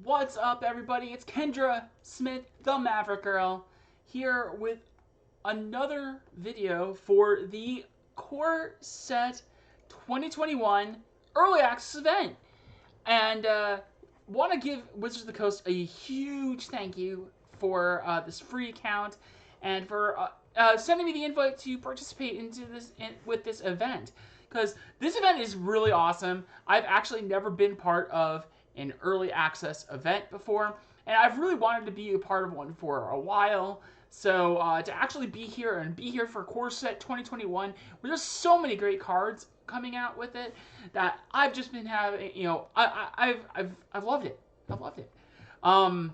What's up, everybody? It's Kendra Smith, the Maverick Girl, here with another video for the Core Set 2021 Early Access event. And want to give Wizards of the Coast a huge thank you for this free account and for sending me the invite to participate with this event. Because this event is really awesome. I've actually never been part of an early access event before, and I've really wanted to be a part of one for a while. So to actually be here for Core Set 2021, where there's so many great cards coming out with it that I've just been having, I've loved it. I've loved it. And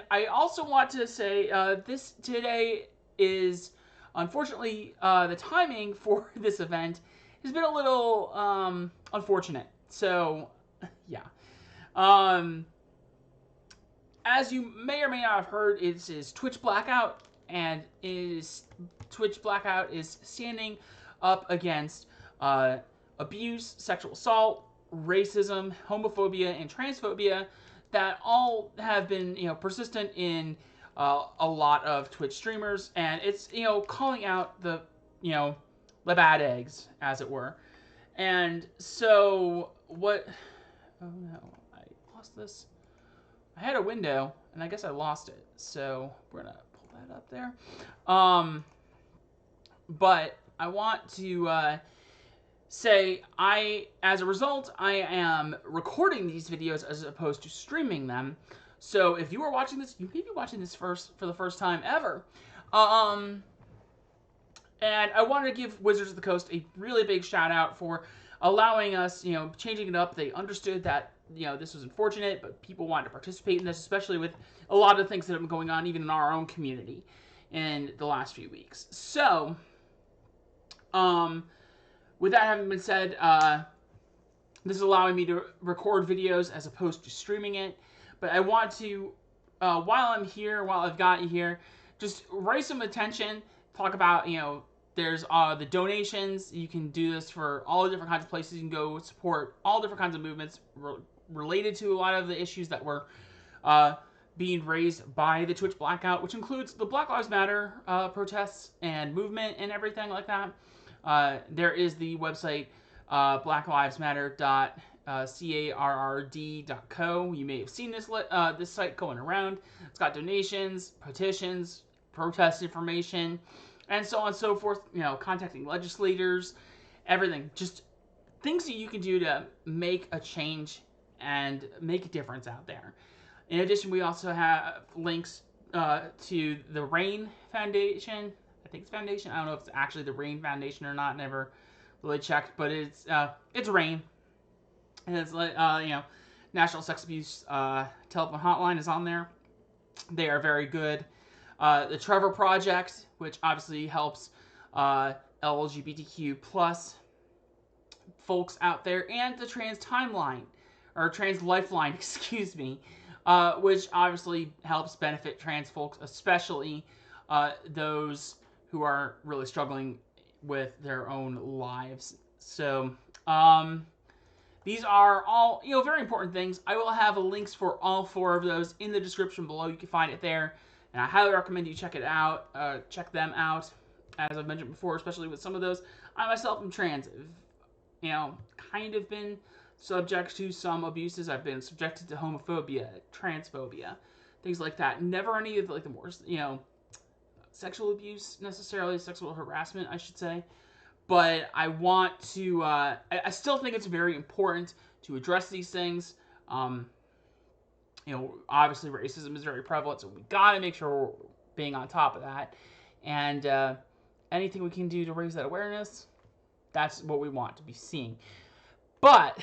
I also want to say this today is, unfortunately, the timing for this event has been a little unfortunate. So, yeah. As you may or may not have heard, it is Twitch Blackout, and Twitch Blackout is standing up against abuse, sexual assault, racism, homophobia, and transphobia that all have been, persistent in a lot of Twitch streamers, and it's, calling out the bad eggs, as it were. And so, what... Oh no, I lost this. I had a window, and I guess I lost it. So, we're gonna pull that up there. But I want to say, as a result, I am recording these videos as opposed to streaming them. So, if you are watching this, you may be watching this for the first time ever. And I wanted to give Wizards of the Coast a really big shout out for allowing us, changing it up. They understood that, this was unfortunate, but people wanted to participate in this, especially with a lot of things that have been going on even in our own community in the last few weeks. So, with that having been said, this is allowing me to record videos as opposed to streaming it. But I want to, while I've got you here, just raise some attention, talk about, there's the donations. You can do this for all the different kinds of places. You can go support all different kinds of movements related to a lot of the issues that were being raised by the Twitch Blackout, which includes the Black Lives Matter protests and movement and everything like that. There is the website blacklivesmatter.carrd.co. You may have seen this site going around. It's got donations, petitions, protest information, and so on and so forth, contacting legislators, everything. Just things that you can do to make a change and make a difference out there. In addition, we also have links to the RAIN Foundation. I think it's Foundation. I don't know if it's actually the RAIN Foundation or not. Never really checked, but it's RAIN. And it's National Sex Abuse Telephone Hotline is on there. They are very good. The Trevor Project, which obviously helps LGBTQ plus folks out there, and the Trans Lifeline, excuse me, which obviously helps benefit trans folks, especially those who are really struggling with their own lives. So, these are all, very important things. I will have links for all 4 of those in the description below. You can find it there. And I highly recommend you check them out, as I've mentioned before, especially with some of those. I myself am trans. Kind of been subject to some abuses. I've been subjected to homophobia, transphobia, things like that. Never any of the more, sexual abuse necessarily, sexual harassment, I should say. But I want to, I still think it's very important to address these things. Obviously racism is very prevalent, so we gotta make sure we're being on top of that. And anything we can do to raise that awareness, that's what we want to be seeing. But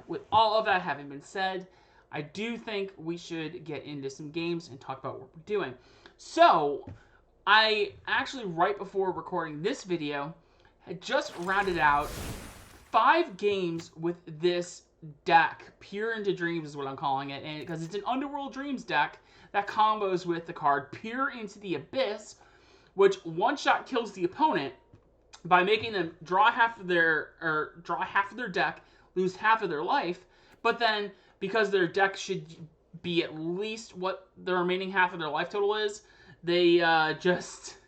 with all of that having been said, I do think we should get into some games and talk about what we're doing. So, I actually, right before recording this video, had just rounded out 5 games with this deck. Peer into Dreams is what I'm calling it, and because it's an Underworld Dreams deck that combos with the card Peer into the Abyss, which one-shot kills the opponent by making them draw half of their deck, lose half of their life, But then, because their deck should be at least what the remaining half of their life total is, they just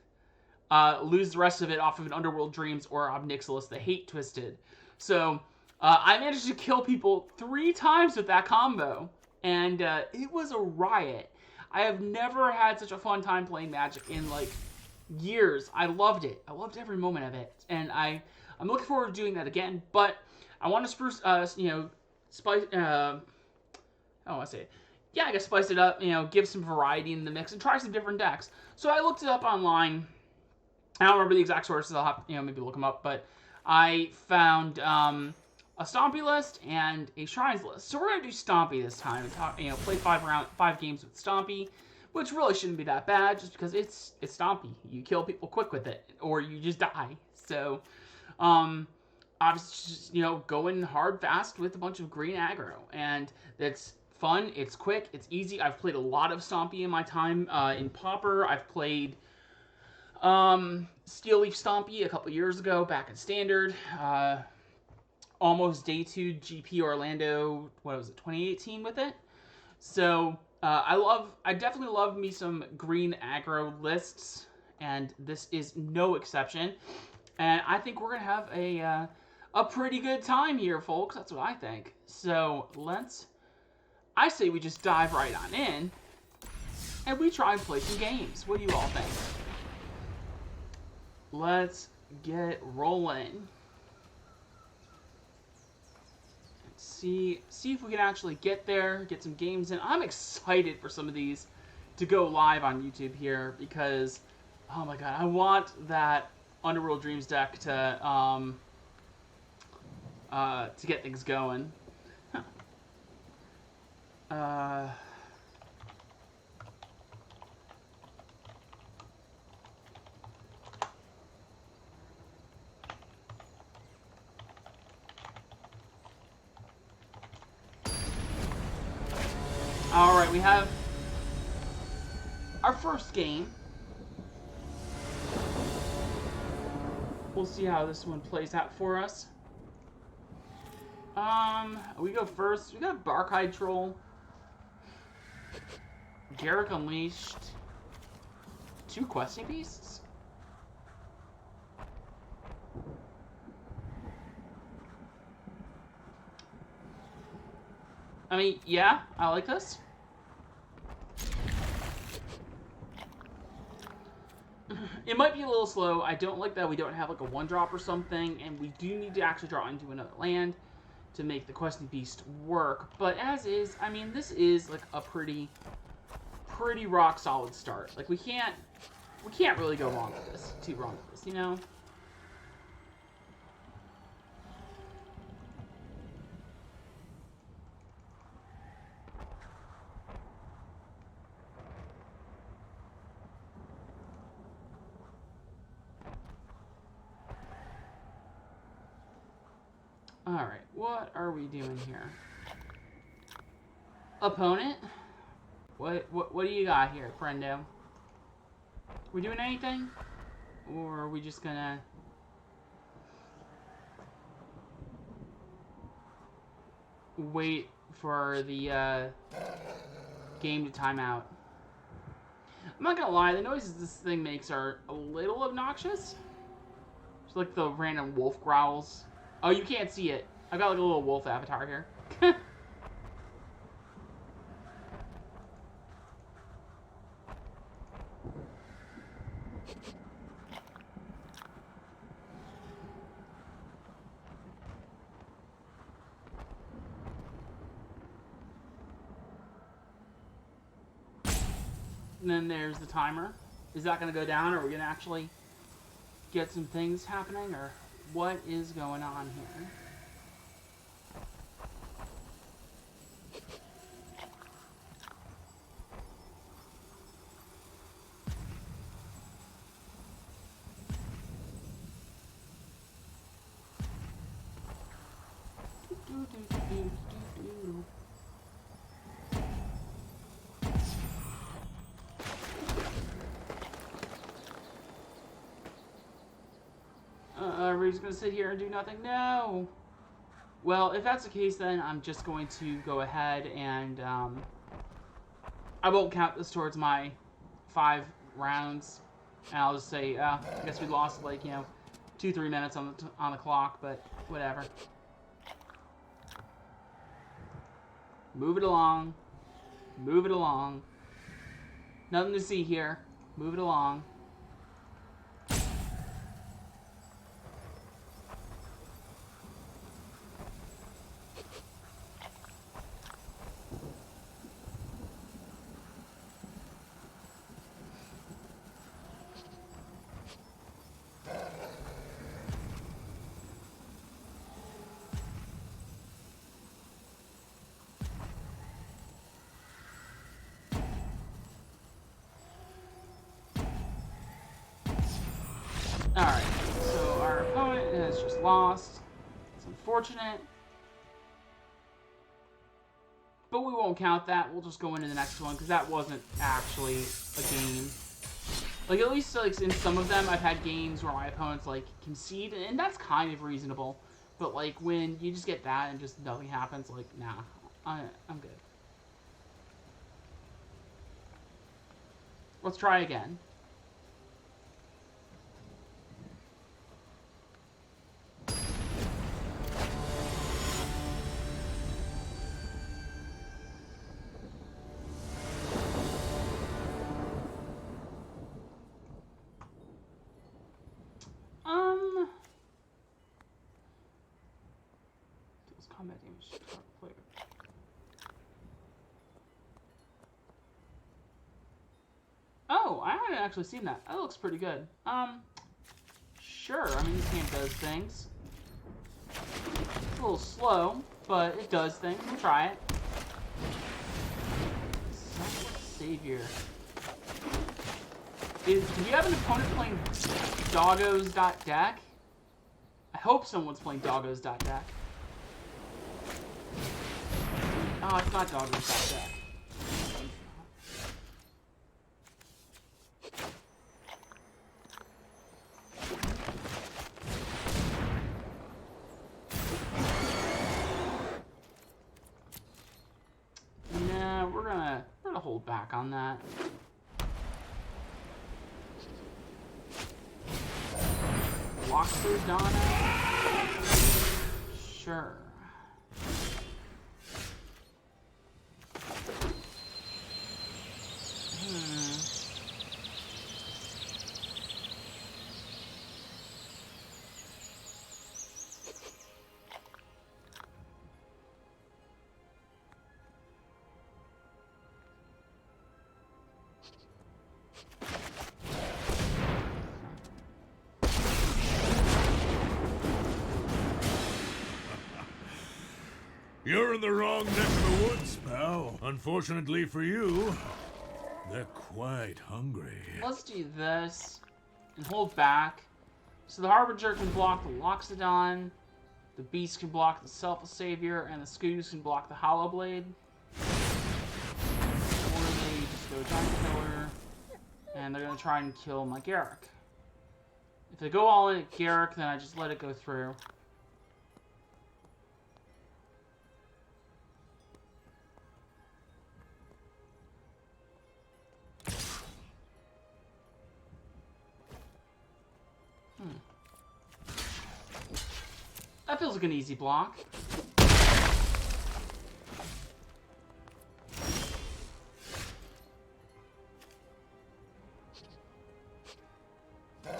lose the rest of it off of an Underworld Dreams or Obnixilis, the Hate Twisted. So I managed to kill people 3 times with that combo, and it was a riot. I have never had such a fun time playing Magic in like years. I loved it. I loved every moment of it, and I'm looking forward to doing that again. But I want to spruce, spice. How do I say it? Yeah, I guess spice it up. Give some variety in the mix and try some different decks. So I looked it up online. I don't remember the exact sources. I'll have maybe look them up, but I found a Stompy list and a Shrines list. So we're gonna do Stompy this time and talk, play 5 games with Stompy, which really shouldn't be that bad, just because it's Stompy. You kill people quick with it, or you just die. So, obviously, just, going hard fast with a bunch of green aggro, and that's fun. It's quick. It's easy. I've played a lot of Stompy in my time in Pauper. I've played Steel Leaf Stompy a couple years ago back in Standard. Almost day 2 GP Orlando, 2018 with it. So I definitely love me some green aggro lists, and this is no exception. And I think we're gonna have a pretty good time here, folks. That's what I think. So I say we just dive right on in, and we try and play some games. What do you all think? Let's get rolling. See if we can actually get there, get some games in. I'm excited for some of these to go live on YouTube here because, oh my god, I want that Underworld Dreams deck to get things going. Huh. Alright, we have our first game. We'll see how this one plays out for us. We go first. We got Barkhide Troll, Garrick Unleashed, 2 Questing Beasts. I mean, yeah, I like this. It might be a little slow. I don't like that we don't have like a 1-drop or something, and we do need to actually draw into another land to make the Questing Beast work. But as is, I mean, this is like a pretty rock solid start. Like we can't really go wrong with this. Too wrong with this, Alright, what are we doing here? Opponent? What do you got here, friendo? We doing anything? Or are we just gonna... wait for the game to time out? I'm not gonna lie, the noises this thing makes are a little obnoxious. It's like the random wolf growls. Oh, you can't see it. I've got like a little wolf avatar here. And then there's the timer. Is that going to go down, or are we going to actually get some things happening, or what is going on here? Everybody's gonna sit here and do nothing. No! Well, if that's the case, then I'm just going to go ahead and I won't count this towards my 5 rounds. And I'll just say, I guess we lost like, 2-3 minutes on the clock, but whatever. Move it along. Move it along. Nothing to see here. Move it along. Alright, so our opponent has just lost. It's unfortunate. But we won't count that. We'll just go into the next one, because that wasn't actually a game. Like, at least like in some of them, I've had games where my opponents, like, concede, and that's kind of reasonable. But, like, when you just get that and just nothing happens, like, nah, I'm good. Let's try again. Combat damage to player. Oh, I haven't actually seen that. That looks pretty good. Sure. I mean, this game does things. It's a little slow, but it does things. We'll try it. Savior. Do you have an opponent playing doggos.deck? I hope someone's playing doggos.deck. Oh, it's not doggos.deck. Nah, we're gonna hold back on that. Lockster Donna? Sure. You're in the wrong neck of the woods, pal. Unfortunately for you, they're quite hungry. Let's do this and hold back. So the Harbinger can block the Loxodon, the Beast can block the Selfless Savior, and the Scoos can block the Hollow Blade. Or they just go Giant Killer, and they're going to try and kill my Garrick. If they go all in at Garrick, then I just let it go through. That feels like an easy block. How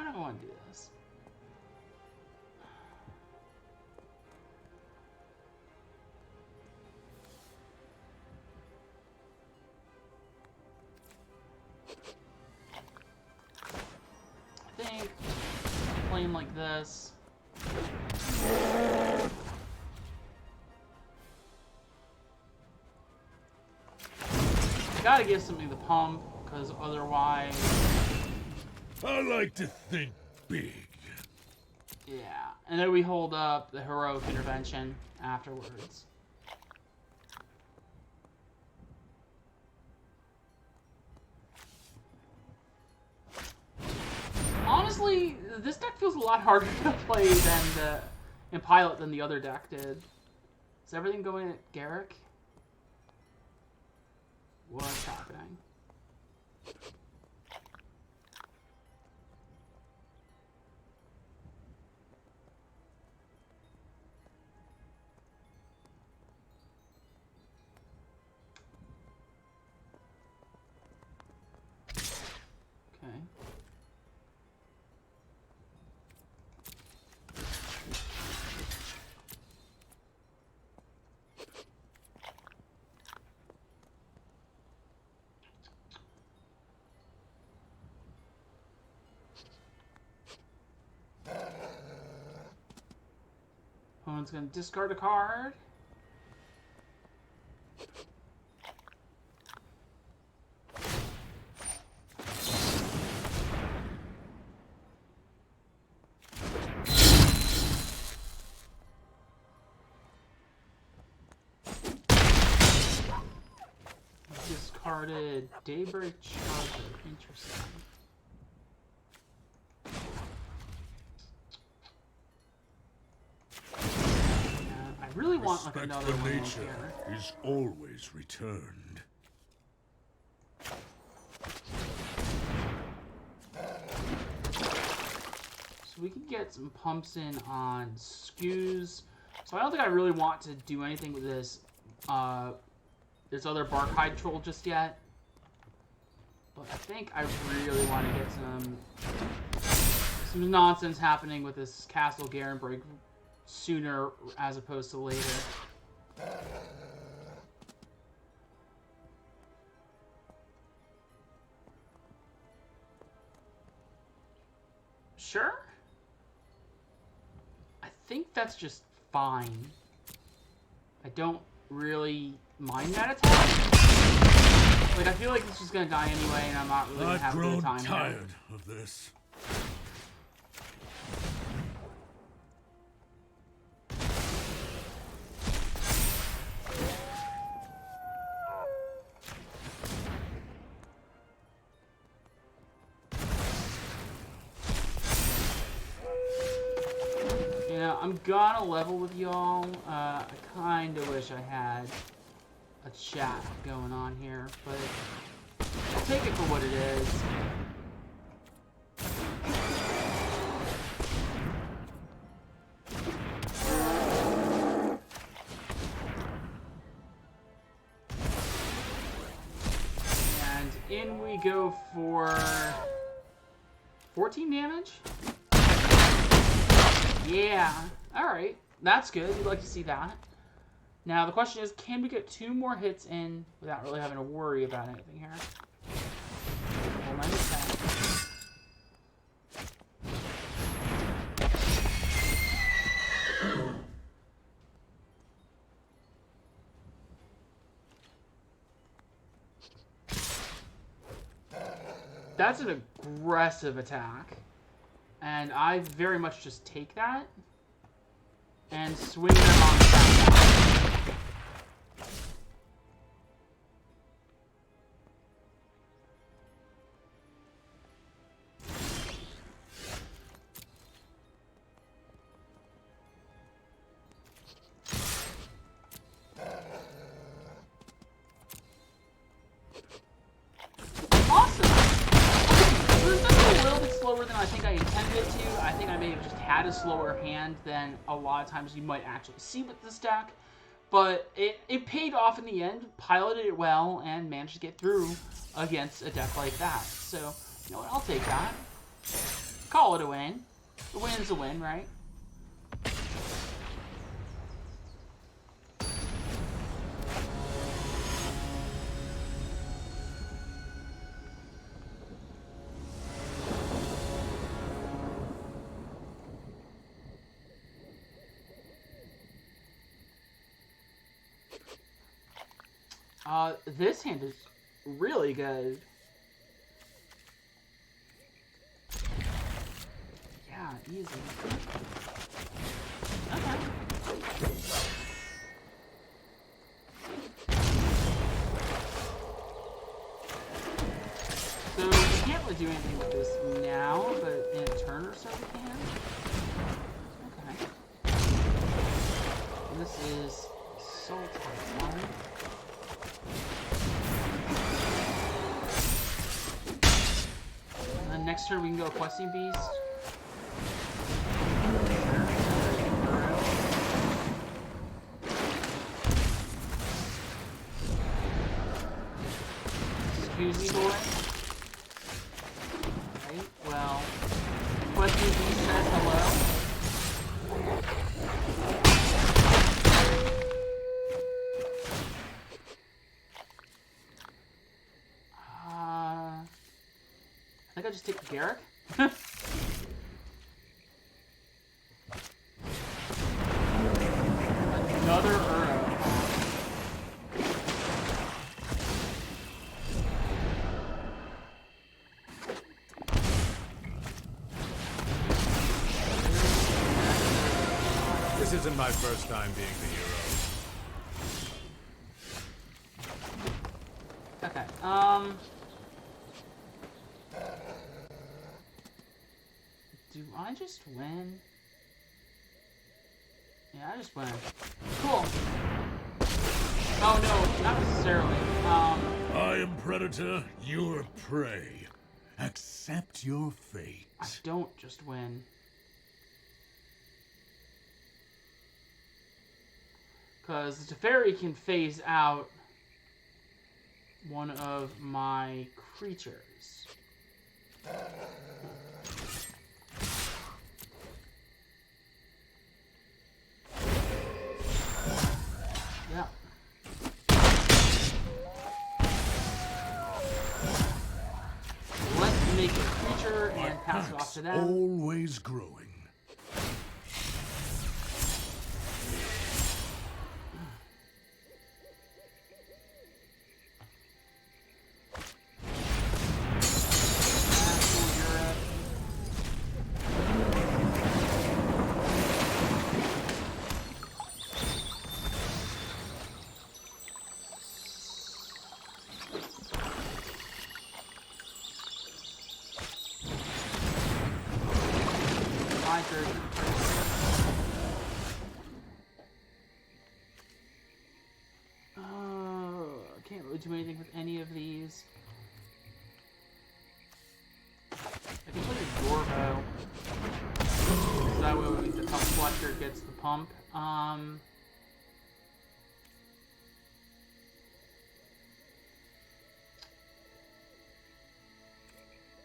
do I want to do this? I think playing like this. Gotta give something to pump, because otherwise... I like to think big. Yeah, and then we hold up the heroic intervention afterwards. Honestly, this deck feels a lot harder to play than the in Pilot than the other deck did. Is everything going at Garrick? What's happening? Okay. Opponent's gonna discard a card. Discarded Daybreak Charger. Interesting. I really want like another one here. Is always returned. So we can get some pumps in on skews. So I don't think I really want to do anything with this this other Barkhide Troll just yet. But I think I really want to get some nonsense happening with this Castle Garen break sooner as opposed to later. Sure. I think that's just fine. I don't really mind that attack. Like, I feel like it's just gonna die anyway, and I'm not really gonna have a good time. I've grown tired of this. I'm gonna level with y'all. I kind of wish I had a chat going on here, but I'll take it for what it is. And in we go for 14 damage. Yeah, alright. That's good. We'd like to see that. Now, the question is, can we get 2 more hits in without really having to worry about anything here? Well, my attack. That's an aggressive attack. And I very much just take that and swing them on the back. Awesome! So this is a little bit slower than I think I intended it to. I think I may have just had a slower hand than a lot of times you might actually see with this deck. But it paid off in the end, piloted it well, and managed to get through against a deck like that. So, you know what, I'll take that. Call it a win. A win's a win, right? This hand is really good. Yeah, easy. Okay. So we can't really do anything with this now, but in a turn or so we can. Okay. And this is Assault type 1. And then next turn we can go Questing Beast. Excuse me, boy. Right, well, Questing Beast says hello. I think I just take the Garrick. Another Uro. This isn't my first time being the hero. Okay, do I just win? Yeah, I just win. Cool. Oh no, not necessarily. I am Predator, you're prey. Accept your fate. I don't just win. Because the Teferi can phase out one of my creatures. Yeah. Let's make a creature and pass it off to them. Always growing. Can't really do anything with any of these. I can put a Yorvo. So that way the pump collector gets the pump.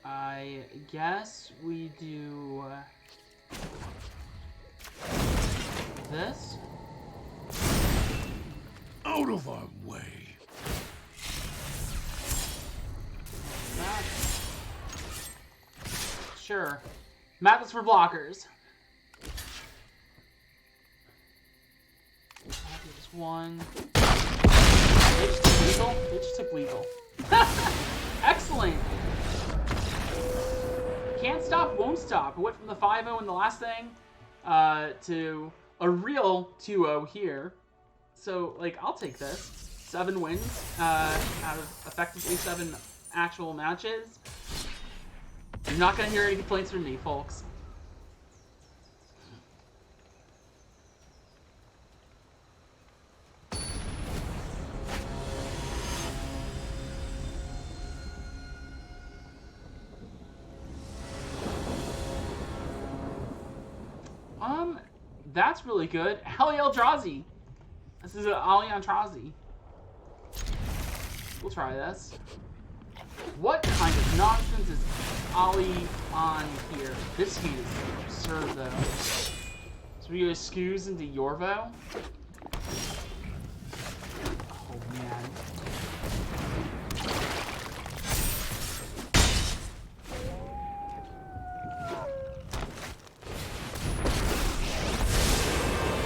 I guess we do this. Out of our way. That. Sure. Matless for blockers. I'll do this one. They just took legal? They just took legal. Excellent! Can't stop, won't stop. It went from the 5-0 in the last thing to a real 2-0 here. So, like, I'll take this. 7 wins out of effectively 7 actual matches. You're not going to hear any complaints from me, folks. That's really good. Hell yeah, Eldrazi. This is an Ali Eldrazi. We'll try this. What kind of nonsense is Ali on here? This hand is absurd, though. So we go Scoos into Yorvo. Oh, man.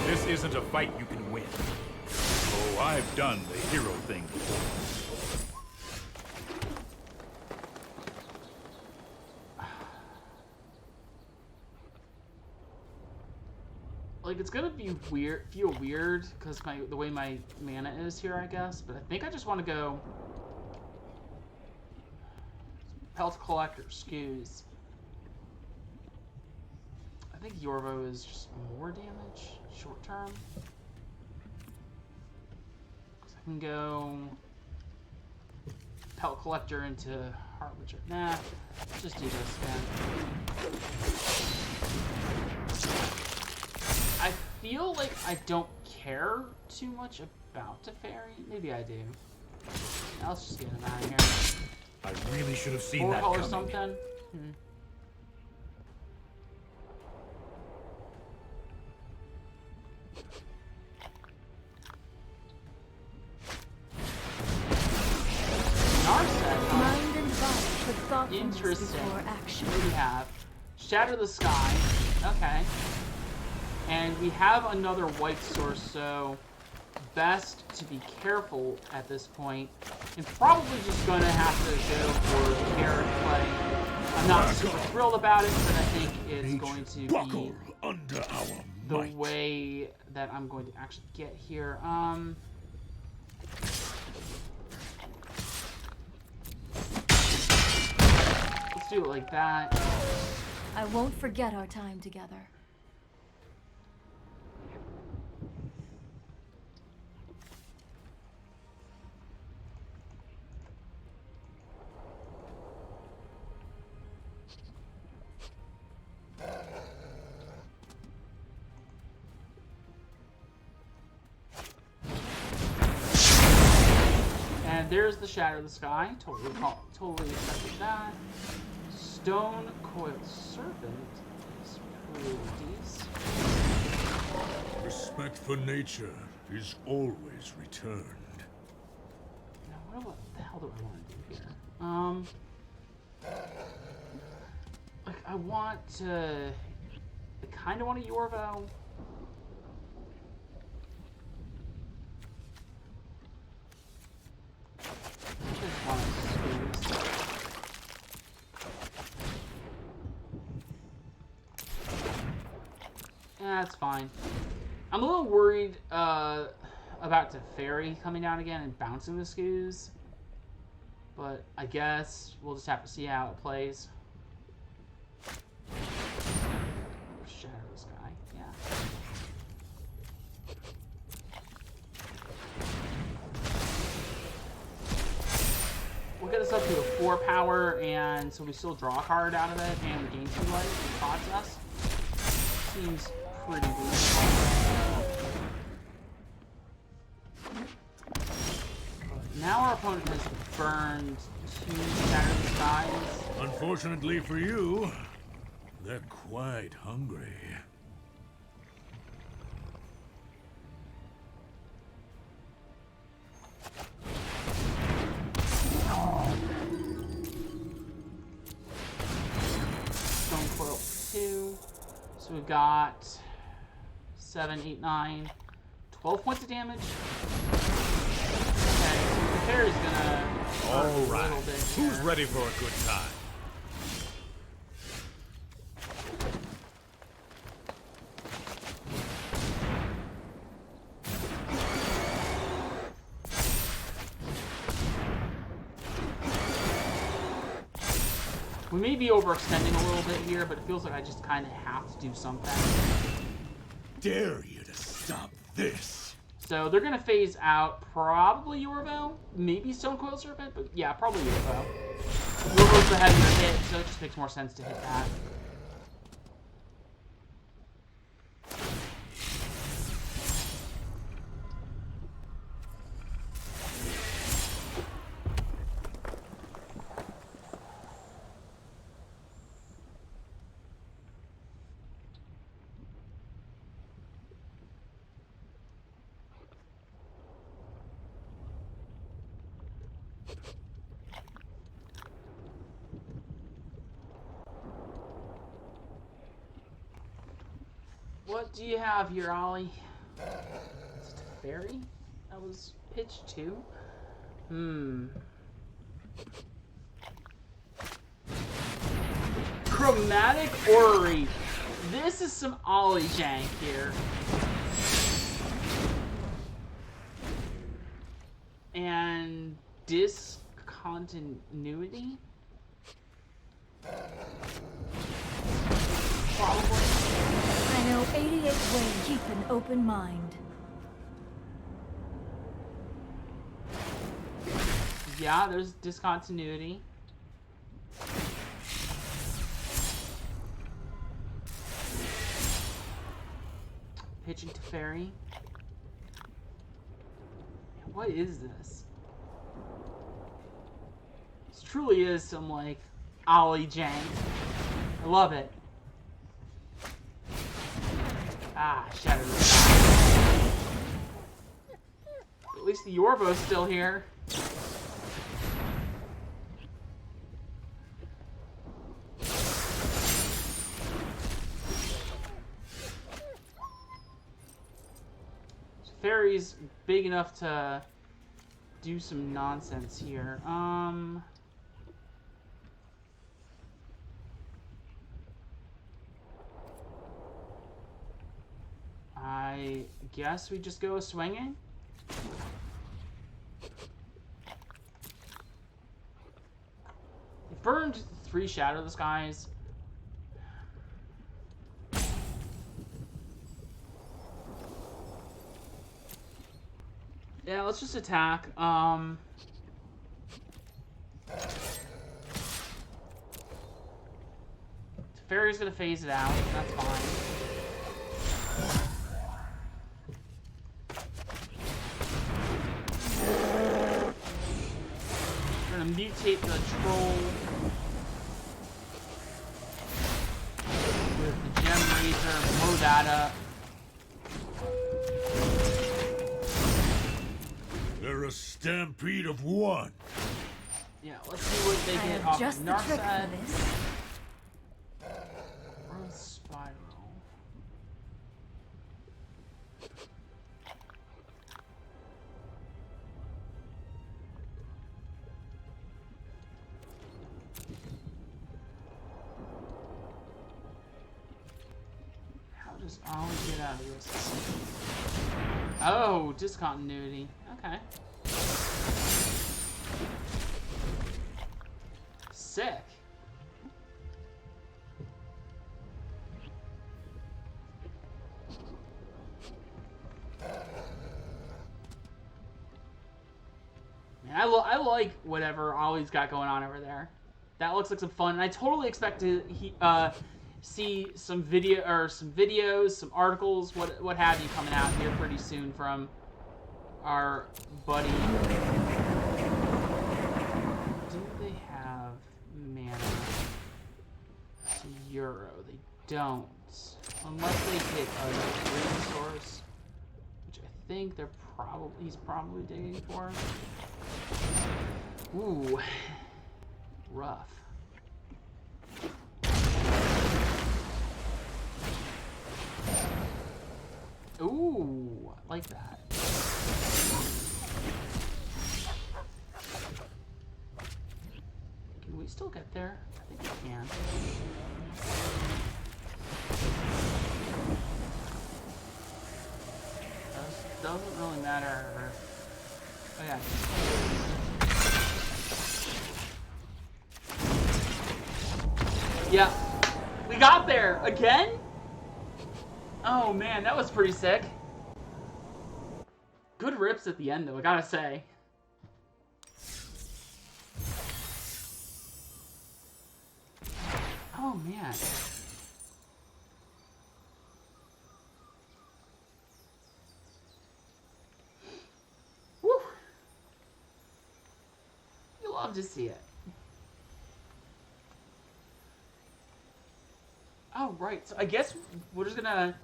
This isn't a fight you can win. Oh, I've done the hero thing before. Like, it's gonna be weird, feel weird, because the way my mana is here, I guess. But I think I just want to go Pelt Collector, Scoos. I think Yorvo is just more damage, short term. can go Pelt Collector into Harbinger. Nah, let's just do this again. I feel like I don't care too much about Teferi. Maybe I do. Now let's just get him out of here. I really should have seen that Or coming. something. Mind and body with thoughtfulness Interesting. before action. What do we have? Shatter the Sky. Okay. And we have another white source, so best to be careful at this point. And probably just gonna have to go for carrot play. I'm not super thrilled about it, but I think it's going to be under our the might. way that I'm going to actually get here. Let's do it like that. I won't forget our time together. And there's the Shatter of the Sky. Totally expected that. Stone Coiled Serpent is pretty decent. Respect for nature is always returned. Now, what the hell do I want to do here? Like, I want to... I kind of want a Yorvo. That's fine. I'm a little worried about Teferi coming down again and bouncing the scoos. But I guess we'll just have to see how it plays. Shadow this guy, yeah. We'll get us up to a 4 power, and so we still draw a card out of it, and we gain 2 life, which spots us. Seems pretty reasonable. Now our opponent has burned 2 Shattered Skies. Unfortunately for you, they're quite hungry. Stone Coil 2. So we've got 7, 8, 9, 12 points of damage. Okay, so the Teferi's gonna hurt a little bit here. Who's ready for a good time? We may be overextending a little bit here, but it feels like I just kind of have to do something. Dare you to stop this? So they're gonna phase out probably Yorvo, maybe Stone Coil Serpent, but yeah, probably Yorvo. Yorvo's the heavier hit, so it just makes more sense to hit that. What do you have here, Ollie? Is it a fairy? That was pitch 2. Chromatic Orrery. This is some Ollie jank here. And discontinuity? Probably. I know 88 ways keep an open mind. Yeah, there's discontinuity. Pitching to fairy. What is this? This truly is some, like, Ollie jank. I love it. Ah, Shadow. At least the Yorbo's still here. Fairy's big enough to do some nonsense here. I guess we just go swinging. It burned 3 Shadowless guys. Yeah, let's just attack. The fairy's gonna phase it out. That's fine. We're gonna mutate the troll with the Gem Razor. Blow that up. They're a stampede of one. Yeah, let's see what they get off just of the trick for Narset. this. Growth Spiral. How does Ollie get out of this? Oh, discontinuity. Okay. Sick. Man, I like whatever Ollie's got going on over there. That looks like some fun, and I totally expect to see some videos, some articles, what have you, coming out here pretty soon from our buddy. Do they have mana to Euro? They don't, unless they hit a resource, which I think he's probably digging for. Ooh, rough. Ooh, I like that. Can we still get there? I think we can. Doesn't really matter. Oh yeah. Yeah, we got there again. Oh man, that was pretty sick. Good rips at the end though, I gotta say. Oh man. Woo. You love to see it. Oh, right. So I guess we're just gonna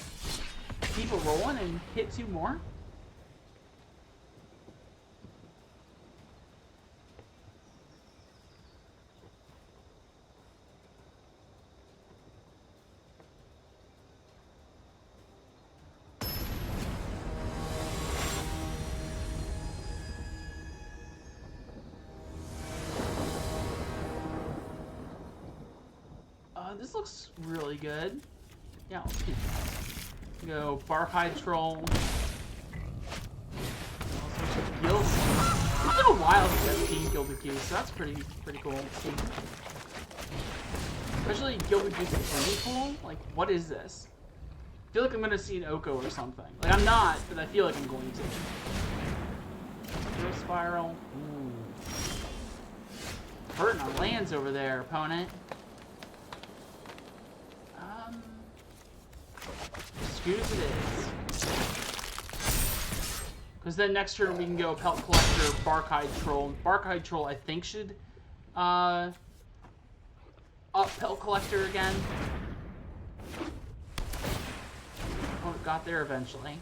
keep it rolling and hit 2 more. This looks really good. Yeah, let's keep that. Go Barkhide Troll. Gilded. It's been a while since I've seen Gilded Goose, so that's pretty cool to see. Especially Gilded Goose is really cool. Like, what is this? I feel like I'm gonna see an Oko or something. Like, I'm not, but I feel like I'm going to. Growth Spiral. Ooh. hurting on lands over there, opponent. Scoots it is. Because then next turn we can go Pelt Collector, Barkhide Troll. Barkhide Troll, I think, should up Pelt Collector again. Oh, it got there eventually.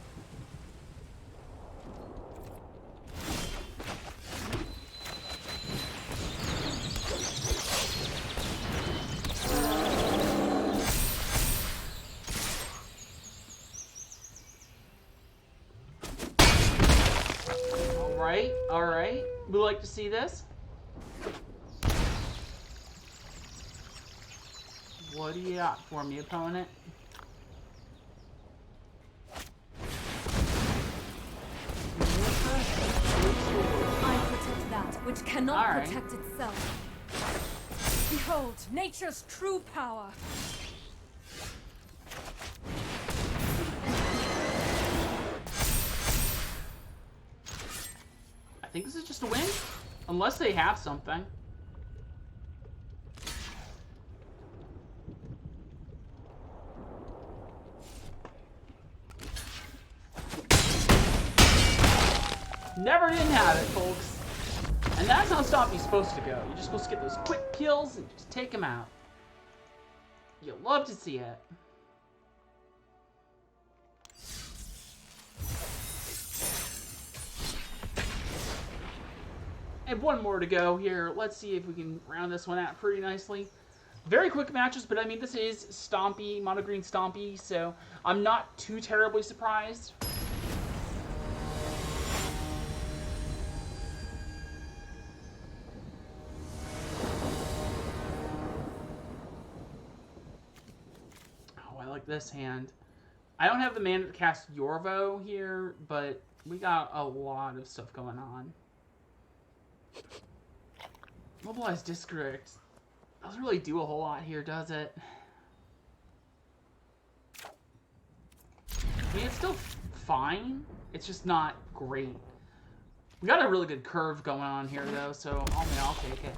Alright. We like to see this. What do you got for me, opponent? I protect that which cannot protect itself. Behold, nature's true power. I think this is just a win. Unless they have something. Never didn't have it, folks. And that's how Stompy's supposed to go. You're just supposed to get those quick kills and just take them out. You love to see it. And one more to go here. Let's see if we can round this one out pretty nicely. Very quick matches, but I mean, this is Stompy, Mono-Green Stompy, so I'm not too terribly surprised. Oh, I like this hand. I don't have the mana to cast Yorvo here, but we got a lot of stuff going on. Mobilize District doesn't really do a whole lot here, does it? I mean, it's still fine. It's just not great. We got a really good curve going on here, though, so I'll take it.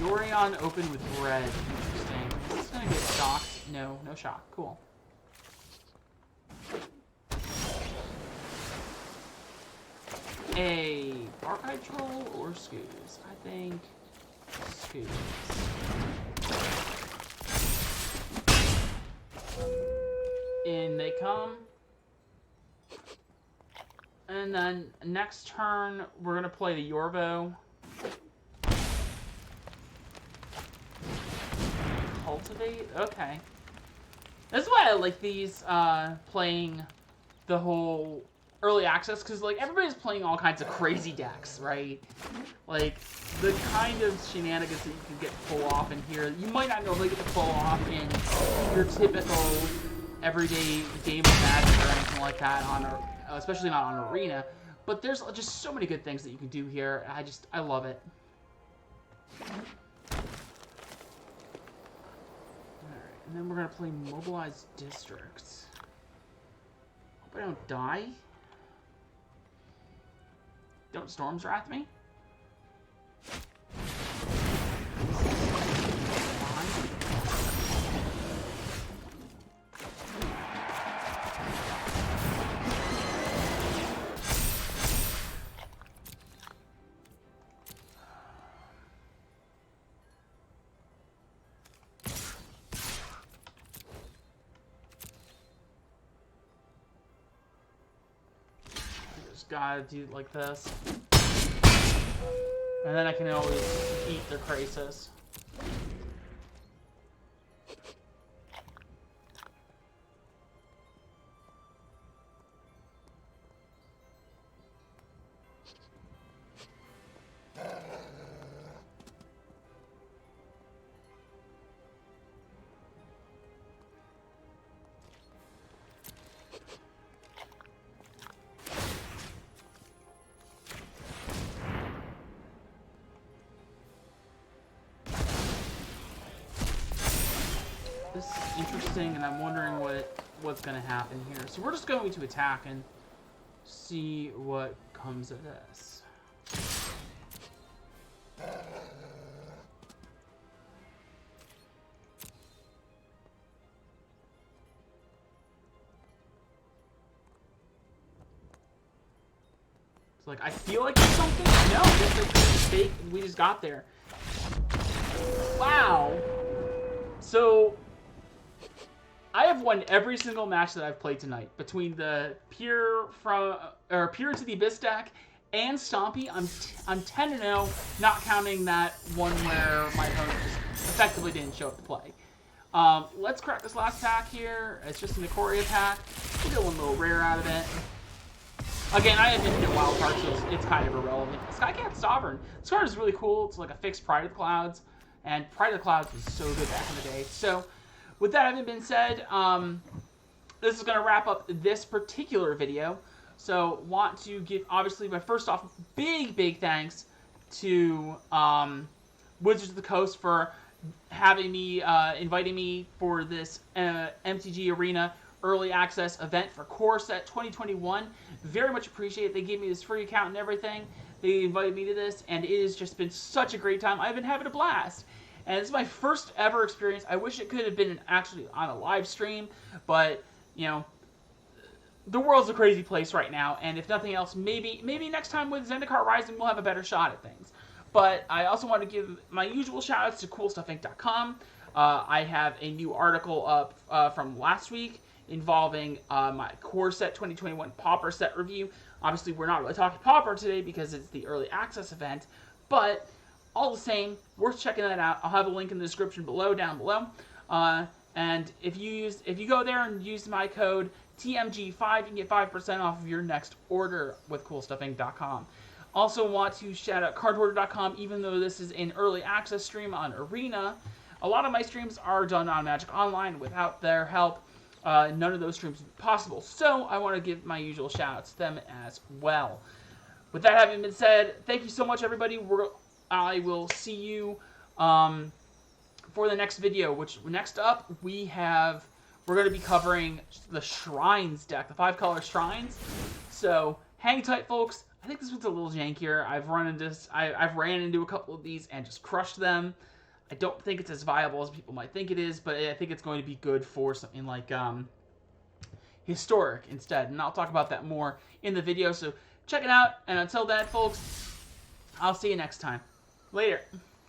Dorian open with red. Interesting. Is this gonna get shocked? No shock. Cool. A Archetype Troll or Scoos? I think Scoos. In they come. And then next turn, we're going to play the Yorvo. Cultivate? Okay. That's why I like these, playing the whole early access, because like everybody's playing all kinds of crazy decks, right? Like the kind of shenanigans that you can get pull off in here, you might not normally get to pull off in your typical everyday game of Magic or anything like that on, especially not on Arena. But there's just so many good things that you can do here. I love it. All right, and then we're gonna play Mobilize Districts. Hope I don't die. Don't Storm's Wrath me? Gotta do it like this. And then I can always eat their Crisis. This is interesting, and I'm wondering what's going to happen here. So we're just going to attack and see what comes of this. It's like, I feel like there's something. No, it's fake. We just got there. Wow. So, I have won every single match that I've played tonight. Between the Peer to the Abyss deck and Stompy, I'm 10-0, not counting that one where my opponent just effectively didn't show up to play. Let's crack this last pack here. It's just an Ikoria pack. We'll get one little rare out of it. Again, I haven't hit wild card, so it's kind of irrelevant. Skycat Sovereign. This card is really cool. It's like a fixed Pride of the Clouds, and Pride of the Clouds was so good back in the day. So, with that having been said, this is going to wrap up this particular video. So, want to give, obviously, my first off, big thanks to Wizards of the Coast for having me, inviting me for this MTG Arena Early Access event for Core Set 2021. Very much appreciate it. They gave me this free account and everything. They invited me to this, and it has just been such a great time. I've been having a blast. And it's my first ever experience. I wish it could have been actually on a live stream, but, you know, the world's a crazy place right now, and if nothing else, maybe next time with Zendikar Rising, we'll have a better shot at things. But I also want to give my usual shout-outs to CoolStuffInc.com. I have a new article up from last week involving my Core Set 2021 Pauper set review. Obviously, we're not really talking Pauper today because it's the early access event, but all the same, worth checking that out. I'll have a link in the description down below. And if you go there and use my code TMG5, you can get 5% off of your next order with CoolStuffInc.com. Also want to shout out CardHoarder.com, even though this is an early access stream on Arena. A lot of my streams are done on Magic Online. Without their help, none of those streams would be possible. So I want to give my usual shout outs to them as well. With that having been said, thank you so much, everybody. I will see you for the next video, which next up we're going to be covering the Shrines deck, the 5-color Shrines. So hang tight, folks. I think this one's a little jankier. I've ran into a couple of these and just crushed them. I don't think it's as viable as people might think it is, but I think it's going to be good for something like Historic instead. And I'll talk about that more in the video, so check it out. And until then, folks, I'll see you next time. Later.